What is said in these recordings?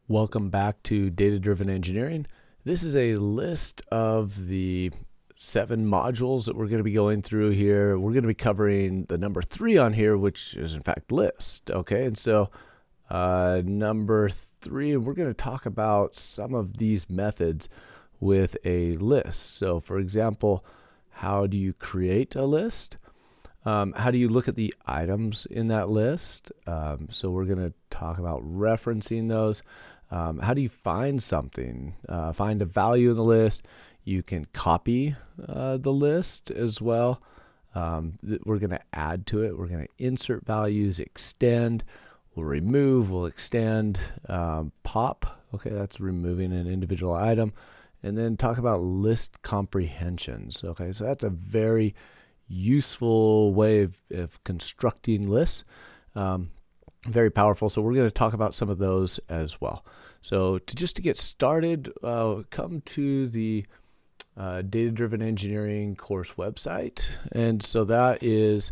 Welcome back to Data-Driven Engineering. This is a list of the 7 modules that we're going to be going through here. We're going to be covering the number 3 on here, which is in fact list. Okay, and so number 3, we're going to talk about some of these methods with a list. So for example, how do you create a list? How do you look at the items in that list? So we're going to talk about referencing those. How do you find something? Find a value in the list. You can copy the list as well. We're going to add to it. We're going to insert values, extend, we'll remove, we'll extend, pop. Okay, that's removing an individual item. And then talk about list comprehensions. Okay, so that's a very useful way of constructing lists. Very powerful. So we're going to talk about some of those as well. So to get started, come to the Data-Driven Engineering course website. And so that is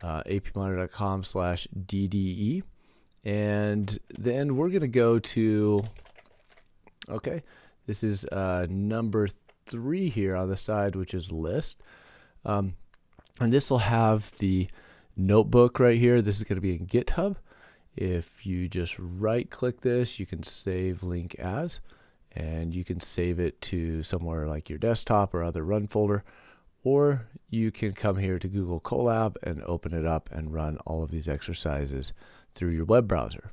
APMonitor.com/DDE. And then we're going to go to, okay, this is number 3 here on the side, which is list. And this will have the notebook right here. This is going to be in GitHub. If you just right click this, you can save link as, and you can save it to somewhere like your desktop or other run folder, or you can come here to Google Colab and open it up and run all of these exercises through your web browser.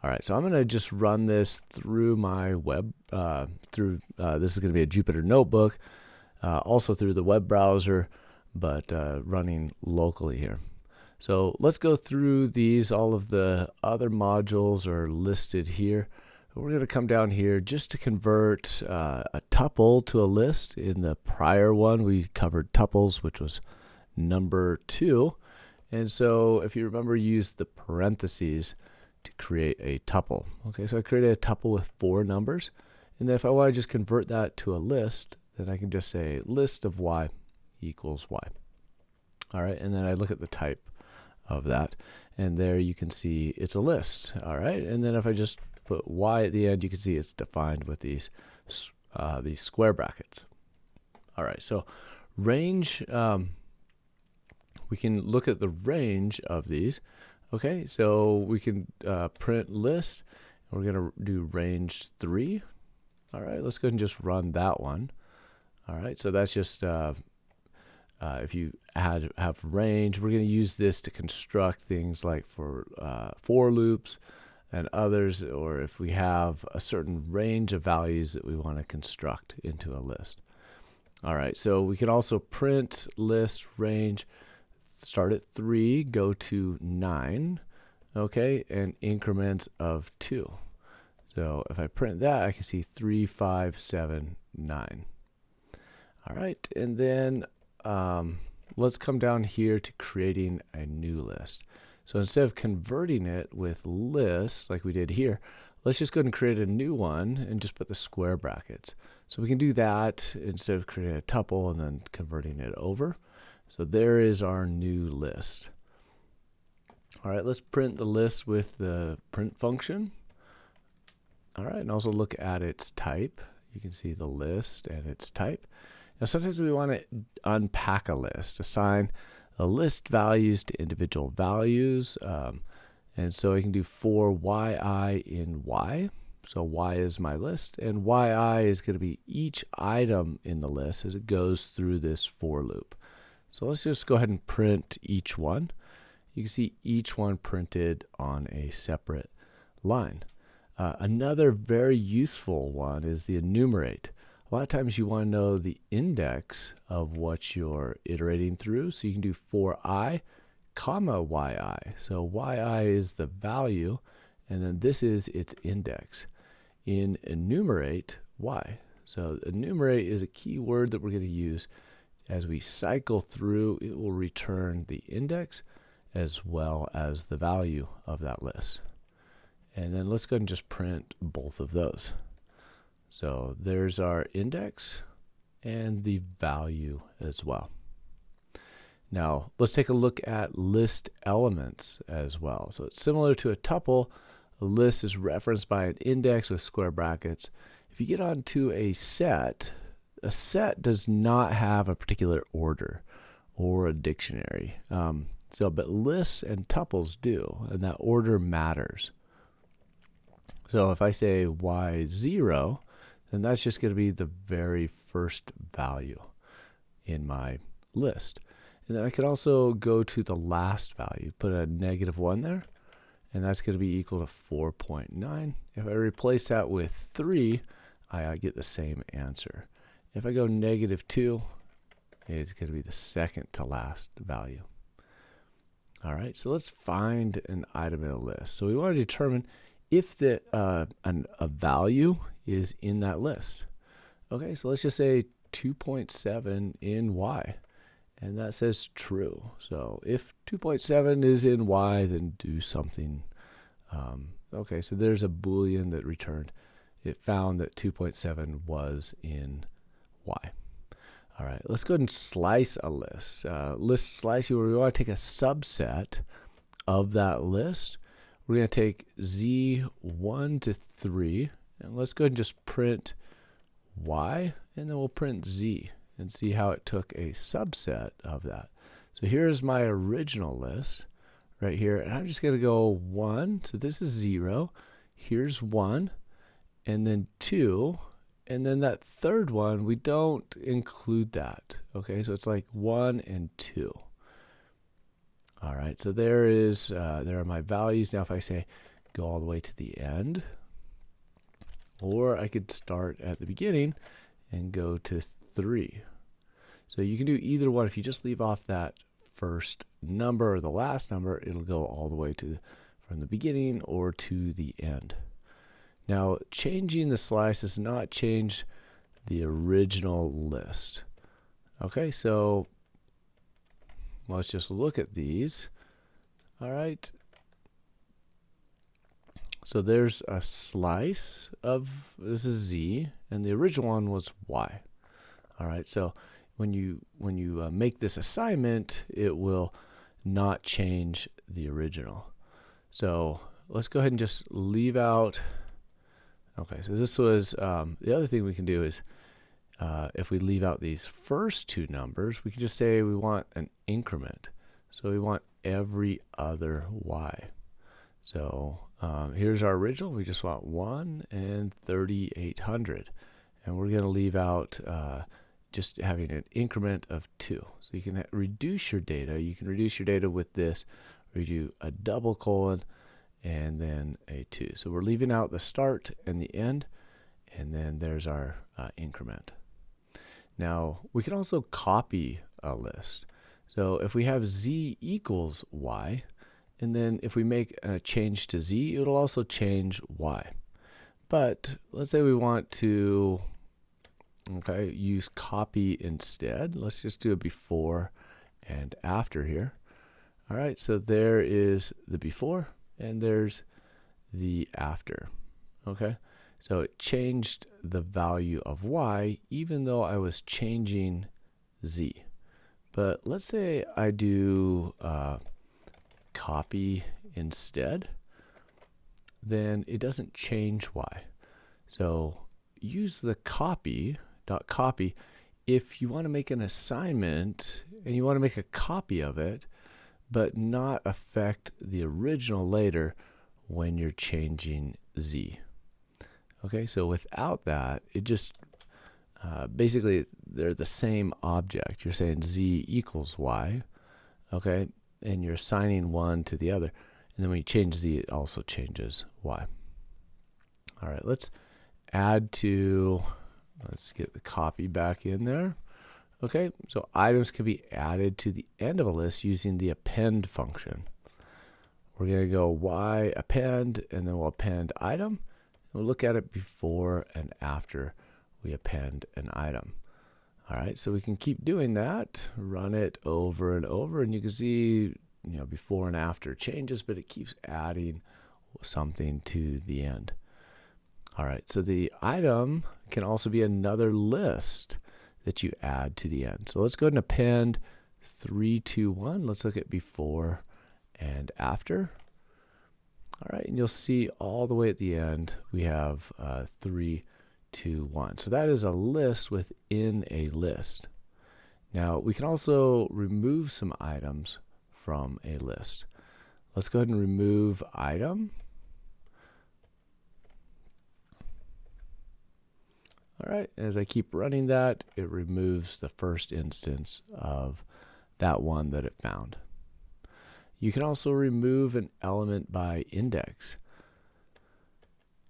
All right, so I'm going to just run this through my web, this is going to be a Jupyter notebook, also through the web browser, but running locally here. So let's go through these. All of the other modules are listed here. We're going to come down here just to convert a tuple to a list. In the prior one, we covered tuples, which was number 2. And so if you remember, use the parentheses to create a tuple. Okay, so I created a tuple with 4 numbers. And then if I want to just convert that to a list, then I can just say list of y equals y. All right, and then I look at the type of that, and there you can see it's a list. All right, and then if I just put y at the end, you can see it's defined with these square brackets. All right, so range, we can look at the range of these. Okay, so we can print list. We're going to do range 3. All right, let's go ahead and just run that one. All right, so that's just if you have range, we're going to use this to construct things like for loops and others, or if we have a certain range of values that we want to construct into a list. All right, so we can also print list range, start at 3, go to 9, okay, and increments of 2. So if I print that, I can see 3, 5, 7, 9. All right, and then let's come down here to creating a new list. So instead of converting it with lists like we did here, let's just go ahead and create a new one and just put the square brackets. So we can do that instead of creating a tuple and then converting it over. So there is our new list. All right, let's print the list with the print function. All right, and also look at its type. You can see the list and its type. Now sometimes we want to unpack a list, assign a list values to individual values, and so I can do for yi in y. So y is my list, and yi is going to be each item in the list as it goes through this for loop. So let's just go ahead and print each one. You can see each one printed on a separate line. Another very useful one is the enumerate. A lot of times you want to know the index of what you're iterating through. So you can do for I, comma yi. So yi is the value, and then this is its index. In enumerate, y. So enumerate is a key word that we're going to use. As we cycle through, it will return the index as well as the value of that list. And then let's go ahead and just print both of those. So there's our index and the value as well. Now let's take a look at list elements as well. So it's similar to a tuple, A list is referenced by an index with square brackets. If you get onto a set does not have a particular order or a dictionary. But lists and tuples do, and that order matters. So if I say y0, then that's just going to be the very first value in my list. And then I could also go to the last value, put a -1 there, and that's going to be equal to 4.9. If I replace that with 3, I get the same answer. If I go -2, it's going to be the second to last value. All right, so let's find an item in a list. So we want to determine if a value is in that list. Okay, so let's just say 2.7 in Y, and that says true. So if 2.7 is in Y, then do something. Okay, so there's a Boolean that returned. It found that 2.7 was in Y. All right, let's go ahead and slice a list. List slicing, where we want to take a subset of that list. We're going to take Z1 to 3, and let's go ahead and just print Y, and then we'll print Z and see how it took a subset of that. So here's my original list right here, and I'm just going to go 1, so this is 0, here's 1, and then 2, and then that third one, we don't include that. Okay, so it's like 1 and 2. All right, so there are my values. Now if I say go all the way to the end, or I could start at the beginning and go to 3. So you can do either one. If you just leave off that first number or the last number, it'll go all the way from the beginning or to the end. Now, changing the slice does not change the original list. Okay, so let's just look at these. All right. So there's a slice of, this is Z, and the original one was Y. All right, so when you make this assignment, it will not change the original. So let's go ahead and just leave out. Okay, so this was, the other thing we can do is, if we leave out these first two numbers, we can just say we want an increment. So we want every other Y. So here's our original. We just want 1 and 3,800. And we're going to leave out just having an increment of 2. So you can reduce your data. You can reduce your data with this, where you do a double colon and then a 2. So we're leaving out the start and the end, and then there's our increment. Now, we can also copy a list. So if we have Z equals Y, and then if we make a change to Z, it'll also change Y. But let's say we want to use copy instead. Let's just do a before and after here. All right, so there is the before and there's the after. Okay, so it changed the value of Y even though I was changing Z. But let's say I do copy instead, then it doesn't change Y. So use the copy if you want to make an assignment and you want to make a copy of it, but not affect the original later when you're changing Z. Okay, so without that, it just basically they're the same object. You're saying Z equals Y, okay, and you're assigning one to the other. And then when you change Z, it also changes Y. All right, let's get the copy back in there. Okay, so items can be added to the end of a list using the append function. We're going to go Y append, and then we'll append item. We'll look at it before and after we append an item. All right, so we can keep doing that, run it over and over, and you can see, before and after changes, but it keeps adding something to the end. All right, so the item can also be another list that you add to the end. So let's go ahead and append 3, 2, 1. Let's look at before and after. All right, and you'll see all the way at the end we have 3, 2, 1. So that is a list within a list. Now we can also remove some items from a list. Let's go ahead and remove item. All right, as I keep running that, it removes the first instance of that one that it found. You can also remove an element by index.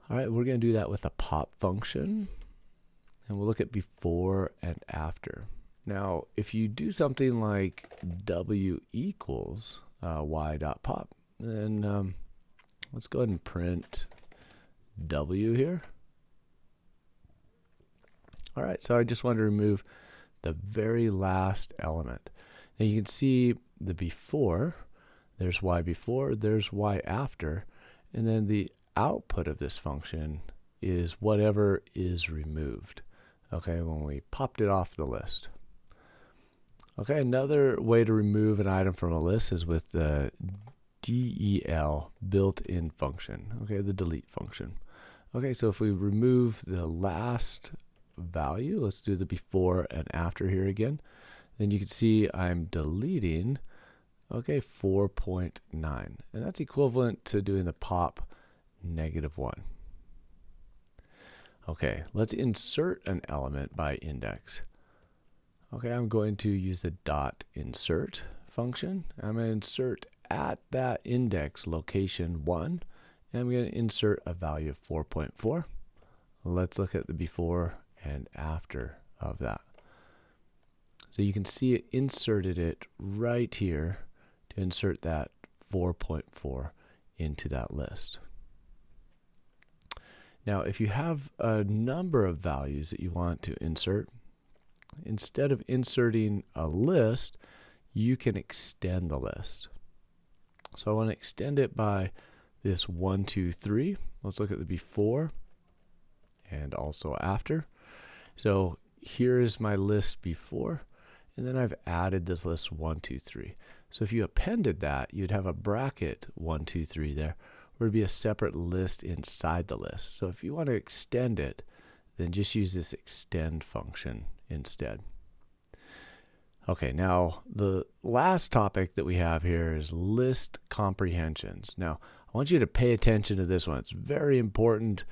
All right, we're going to do that with a pop function, and we'll look at before and after. Now, if you do something like w equals y.pop, then let's go ahead and print w here. All right, so I just want to remove the very last element. Now you can see the before, there's y before, there's y after, and then the output of this function is whatever is removed, okay, when we popped it off the list. Okay, another way to remove an item from a list is with the del built-in function, okay, the delete function. Okay, so if we remove the last value, let's do the before and after here again, then you can see I'm deleting, okay, 4.9, and that's equivalent to doing the pop -1. Okay, let's insert an element by index. Okay, I'm going to use the dot insert function. I'm going to insert at that index location 1, and I'm going to insert a value of 4.4. Let's look at the before and after of that. So you can see it inserted it right here to insert that 4.4 into that list. Now, if you have a number of values that you want to insert, instead of inserting a list, you can extend the list. So I want to extend it by this 1, 2, 3. Let's look at the before and also after. So here is my list before, and then I've added this list 1, 2, 3. So if you appended that, you'd have a bracket 1, 2, 3 there, or it'd be a separate list inside the list. So if you want to extend it, then just use this extend function instead. Okay, now the last topic that we have here is list comprehensions. Now, I want you to pay attention to this one. It's very important.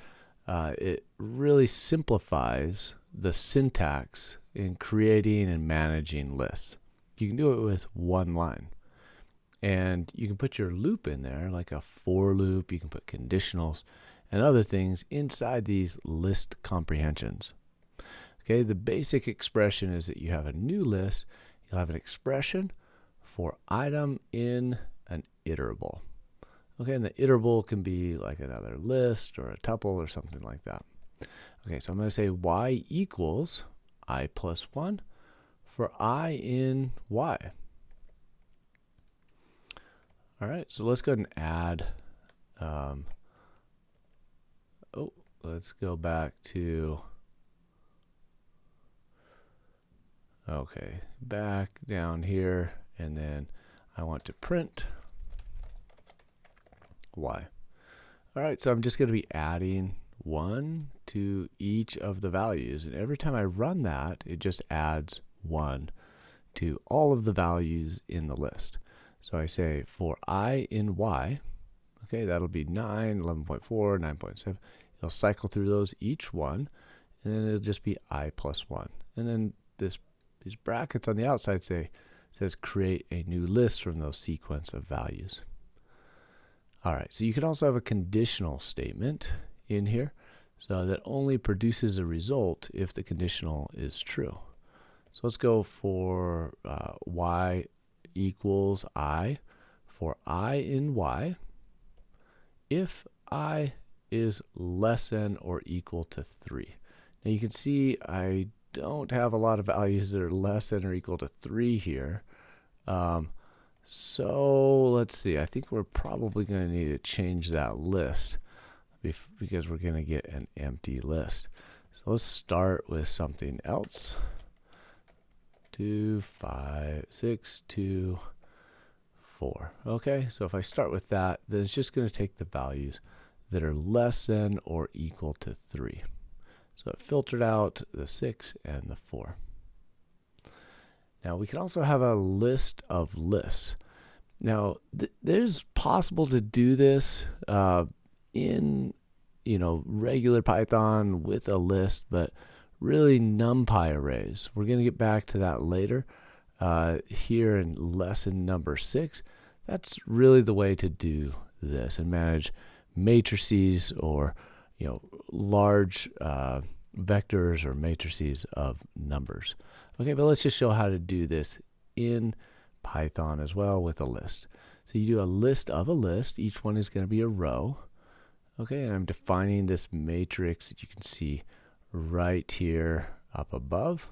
It really simplifies the syntax in creating and managing lists. You can do it with one line. And you can put your loop in there, like a for loop. You can put conditionals and other things inside these list comprehensions. Okay, the basic expression is that you have a new list. You'll have an expression for item in an iterable. Okay, and the iterable can be like another list or a tuple or something like that. Okay, so I'm going to say y equals I plus 1 for I in y. All right, so let's go ahead and add, let's go back to, okay, back down here, and then I want to print y. All right, so I'm just going to be adding 1 to each of the values, and every time I run that, it just adds 1 to all of the values in the list. So I say for I in y, okay, that'll be 9, 11.4, 9.7. It'll cycle through those each one, and then it'll just be I plus 1. And then these brackets on the outside says create a new list from those sequence of values. All right, so you can also have a conditional statement in here, so that only produces a result if the conditional is true. So let's go for y equals I for I in y if I is less than or equal to 3. Now you can see I don't have a lot of values that are less than or equal to 3 here. So let's see, I think we're probably going to need to change that list because we're going to get an empty list. So let's start with something else. 2, 5, 6, 2, 4. Okay, so if I start with that, then it's just going to take the values that are less than or equal to 3. So it filtered out the 6 and the 4. Now we can also have a list of lists. Now there's possible to do this in regular Python with a list, but really NumPy arrays. We're going to get back to that later. Here in lesson number 6, that's really the way to do this and manage matrices or large vectors or matrices of numbers. Okay, but let's just show how to do this in Python as well with a list. So you do a list of a list. Each one is going to be a row. Okay, and I'm defining this matrix that you can see right here up above.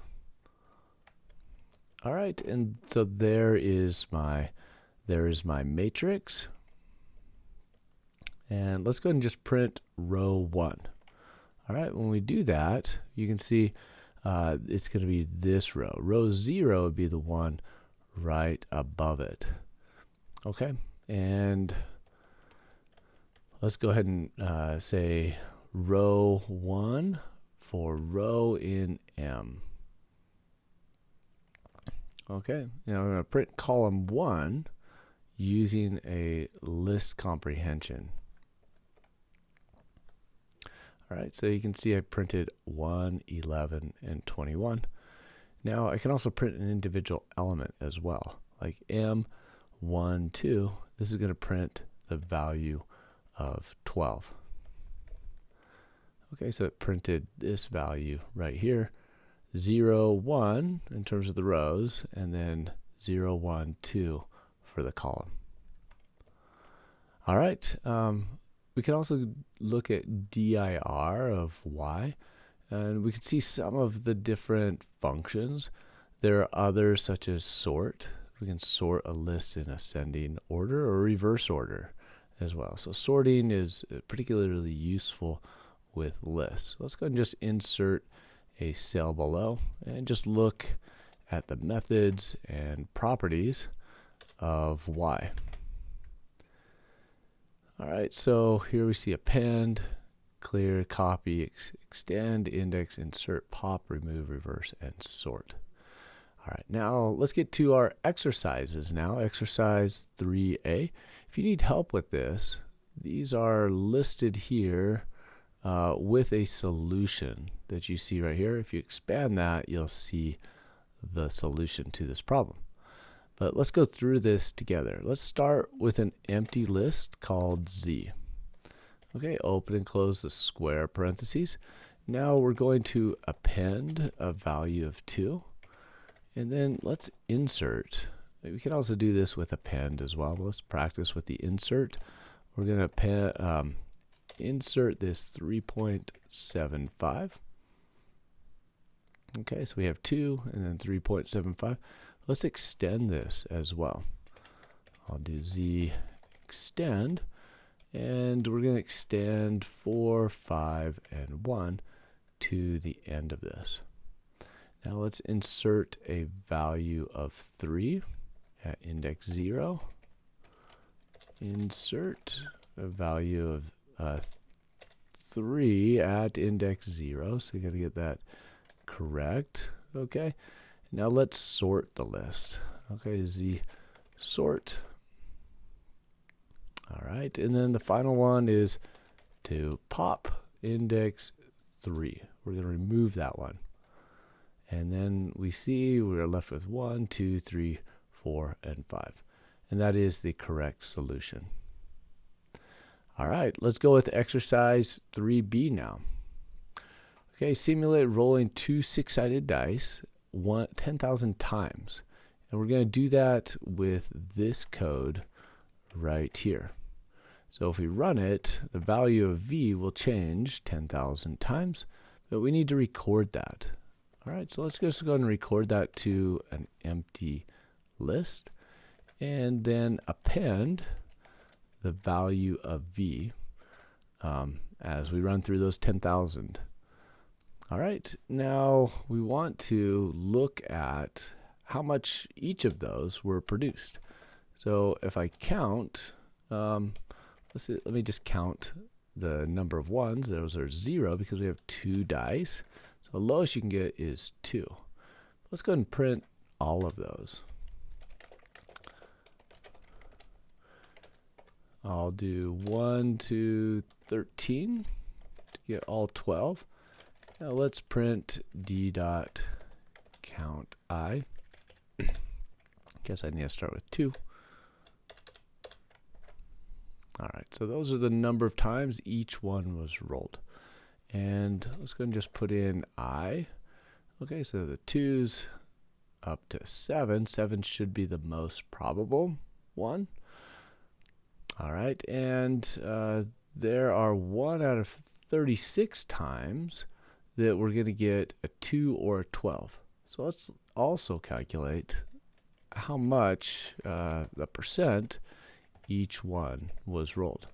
All right, and so there is my matrix. And let's go ahead and just print row 1. All right, when we do that, you can see it's going to be this row. Row 0 would be the one right above it. Okay, and let's go ahead and say row 1 for row in M. Okay, now I'm going to print column 1 using a list comprehension. All right, so you can see I printed 1, 11, and 21. Now I can also print an individual element as well, like M, 1, 2. This is going to print the value of 12. Okay, so it printed this value right here, 0, 1 in terms of the rows, and then 0, 1, 2 for the column. All right, we can also look at dir of y, and we can see some of the different functions. There are others such as sort. We can sort a list in ascending order or reverse order as well. So sorting is particularly useful with lists. Let's go ahead and just insert a cell below and just look at the methods and properties of y. All right, so here we see append, clear, copy, extend, index, insert, pop, remove, reverse, and sort. All right, now let's get to our exercises now. Exercise 3A. If you need help with this, these are listed here with a solution that you see right here. If you expand that, you'll see the solution to this problem. But let's go through this together. Let's start with an empty list called Z. Okay, open and close the square parentheses. Now we're going to append a value of 2. And then let's insert. We can also do this with append as well. But let's practice with the insert. We're going to insert this 3.75. Okay, so we have 2 and then 3.75. Let's extend this as well. I'll do Z extend, and we're going to extend 4, 5, and 1 to the end of this. Now let's insert a value of 3 at index 0. Insert a value of 3 at index 0, so you got to get that correct. Okay. Now let's sort the list. Okay, Z sort. All right, and then the final one is to pop index 3. We're going to remove that one. And then we see we're left with 1, 2, 3, 4, and 5. And that is the correct solution. All right, let's go with exercise 3B now. Okay, simulate rolling 2 6-sided dice 10,000 times. And we're going to do that with this code right here. So if we run it, the value of V will change 10,000 times, but we need to record that. All right, so let's just go ahead and record that to an empty list, and then append the value of V as we run through those 10,000. All right, now we want to look at how much each of those were produced. So if I count, let me just count the number of ones. Those are 0 because we have 2 dice. So the lowest you can get is 2. Let's go ahead and print all of those. I'll do 1 to 13 to get all 12. Now let's print d dot count I. Guess I need to start with 2. All right, so those are the number of times each one was rolled. And let's go ahead and just put in I. Okay, so the 2's up to 7. 7 should be the most probable one. All right, and there are 1 out of 36 times that we're going to get a 2 or a 12. So let's also calculate how much the percent each one was rolled.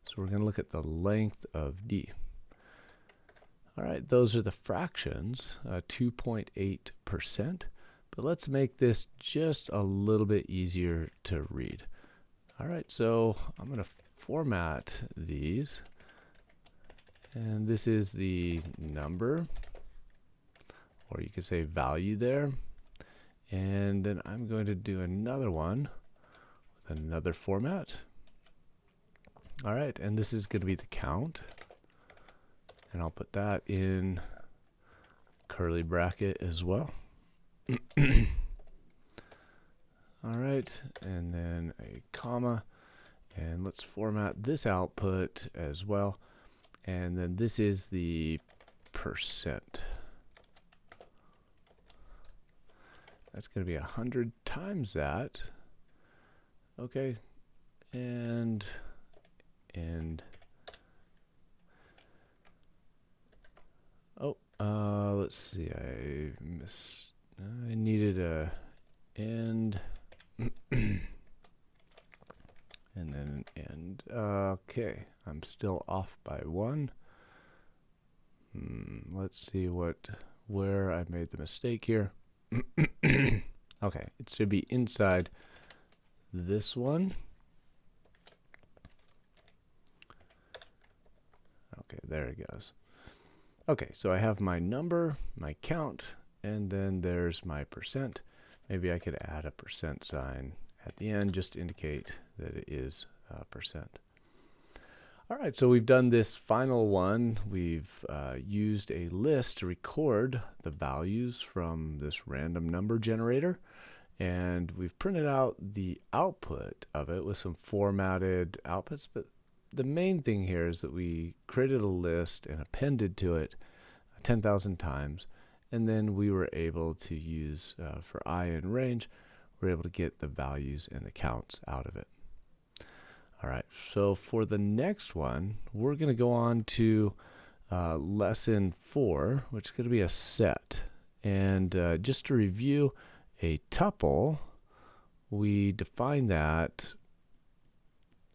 So we're going to look at the length of D. All right, those are the fractions, 2.8%. But let's make this just a little bit easier to read. All right, so I'm going to format these. And this is the number, or you could say value there. And then I'm going to do another one with another format. All right, and this is going to be the count. And I'll put that in curly bracket as well. All right, and then a comma. And let's format this output as well. And then this is the percent. That's going to be 100 times that. Okay, and let's see. I needed a end, and then an end. Okay, I'm still off by 1. Let's see where I made the mistake here. Okay, it should be inside this one. Okay, there it goes. Okay, so I have my number, my count, and then there's my percent. Maybe I could add a percent sign at the end just to indicate that it is percent. All right, so we've done this final one. We've used a list to record the values from this random number generator. And we've printed out the output of it with some formatted outputs. But the main thing here is that we created a list and appended to it 10,000 times. And then we were able to use, for I in range, we're able to get the values and the counts out of it. All right, so for the next one, we're going to go on to lesson 4, which is going to be a set. And just to review, a tuple, we define that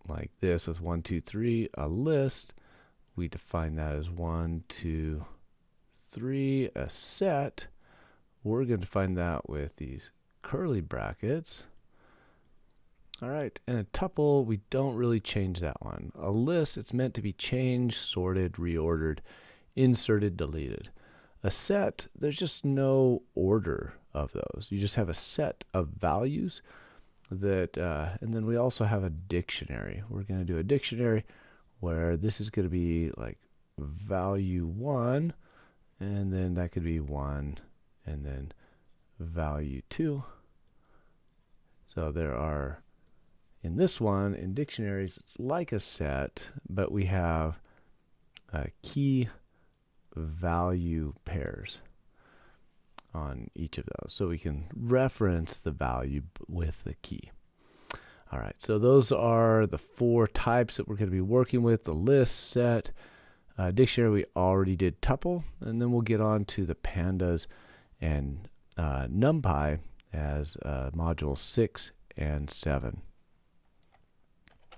like this with 1, 2, 3. A list, we define that as 1, 2, 3. A set, we're going to define that with these curly brackets. All right, and a tuple, we don't really change that one. A list, it's meant to be changed, sorted, reordered, inserted, deleted. A set, there's just no order of those. You just have a set of values that, and then we also have a dictionary. We're going to do a dictionary where this is going to be like value 1, and then that could be 1, and then value 2. So there are, in this one, in dictionaries, it's like a set, but we have key value pairs on each of those. So we can reference the value with the key. All right, so those are the 4 types that we're going to be working with: the list, set, dictionary. We already did tuple, and then we'll get on to the pandas and NumPy as modules 6 and 7.